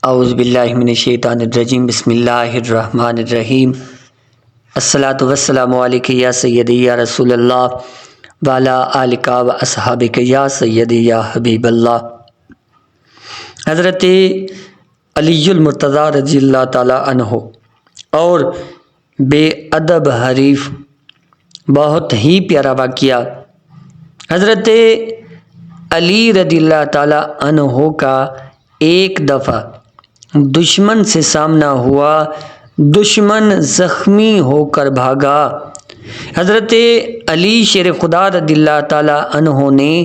اعوذ باللہ من الشیطان الرجیم بسم اللہ الرحمن الرحیم الصلاۃ والسلام علیک یا سیدی یا رسول اللہ وعلی آلک و اصحابک یا سیدی یا حبیب اللہ۔ حضرت علی المرتضیٰ رضی اللہ تعالی عنہ اور بے ادب حریف، بہت ہی پیارا واقعہ۔ حضرت علی رضی اللہ تعالی عنہ کا ایک دفعہ دشمن سے سامنا ہوا، دشمن زخمی ہو کر بھاگا۔ حضرت علی شیر خدا رضی اللہ تعالی عنہ نے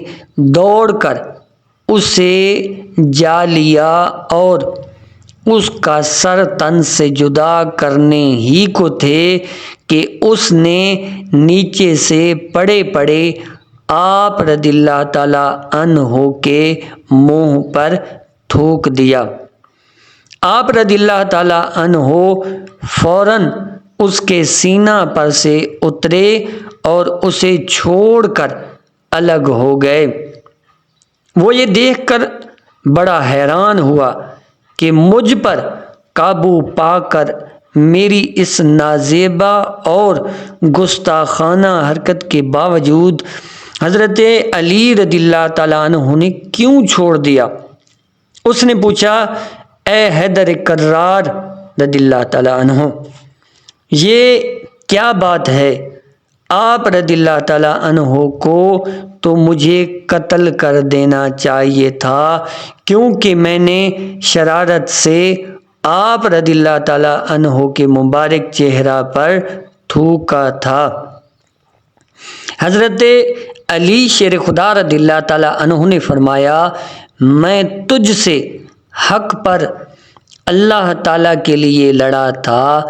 دوڑ کر اسے جا لیا اور اس کا سر تن سے جدا کرنے ہی کو تھے کہ اس نے نیچے سے پڑے پڑے آپ رضی اللہ تعالی عنہ کے منہ پر تھوک دیا۔ آپ رضی اللہ تعالی عنہ فوراً اس کے سینہ پر سے اترے اور اسے چھوڑ کر الگ ہو گئے۔ وہ یہ دیکھ کر بڑا حیران ہوا کہ مجھ پر قابو پا کر میری اس نازیبا اور گستاخانہ حرکت کے باوجود حضرت علی رضی اللہ تعالی عنہ نے کیوں چھوڑ دیا؟ اس نے پوچھا، اے حیدر کرار رضی اللہ تعالی عنہ، یہ کیا بات ہے؟ آپ رضی اللہ تعالی عنہ کو تو مجھے قتل کر دینا چاہیے تھا، کیونکہ میں نے شرارت سے آپ رضی اللہ تعالی عنہ کے مبارک چہرہ پر تھوکا تھا۔ حضرت علی شیر خدا رضی اللہ تعالی عنہ نے فرمایا، میں تجھ سے حق پر اللہ تعالیٰ کے لیے لڑا تھا،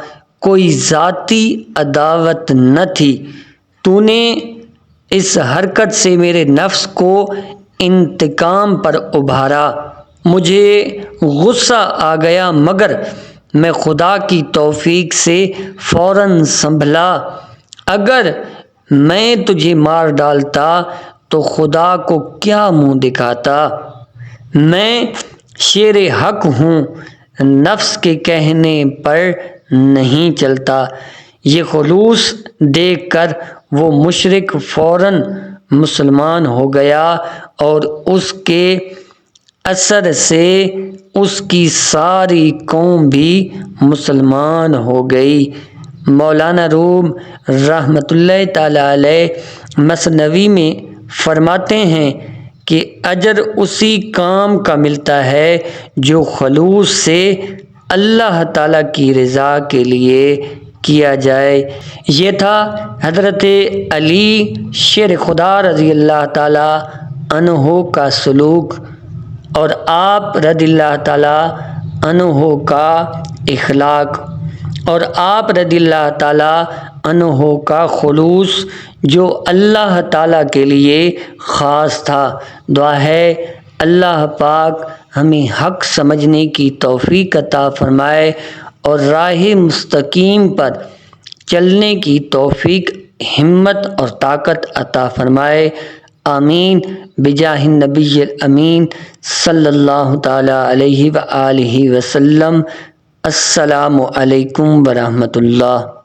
کوئی ذاتی عداوت نہ تھی۔ تو نے اس حرکت سے میرے نفس کو انتقام پر ابھارا، مجھے غصہ آ گیا، مگر میں خدا کی توفیق سے فوراً سنبھلا۔ اگر میں تجھے مار ڈالتا تو خدا کو کیا منہ دکھاتا؟ میں شیر حق ہوں، نفس کے کہنے پر نہیں چلتا۔ یہ خلوص دیکھ کر وہ مشرک فوراً مسلمان ہو گیا اور اس کے اثر سے اس کی ساری قوم بھی مسلمان ہو گئی۔ مولانا روم رحمۃ اللہ تعالی علیہ مثنوی میں فرماتے ہیں کہ اجر اسی کام کا ملتا ہے جو خلوص سے اللہ تعالیٰ کی رضا کے لیے کیا جائے۔ یہ تھا حضرت علی شیر خدا رضی اللہ تعالی عنہ کا سلوک اور آپ رضی اللہ تعالی عنہ کا اخلاق، اور آپ رضی اللہ تعالی عنہ کا خلوص جو اللہ تعالیٰ کے لیے خاص تھا۔ دعا ہے اللہ پاک ہمیں حق سمجھنے کی توفیق عطا فرمائے اور راہ مستقیم پر چلنے کی توفیق، ہمت اور طاقت عطا فرمائے۔ آمین بجاہ النبی الامین صلی اللہ تعالی علیہ وآلہ وسلم۔ السلام علیکم ورحمۃ اللہ۔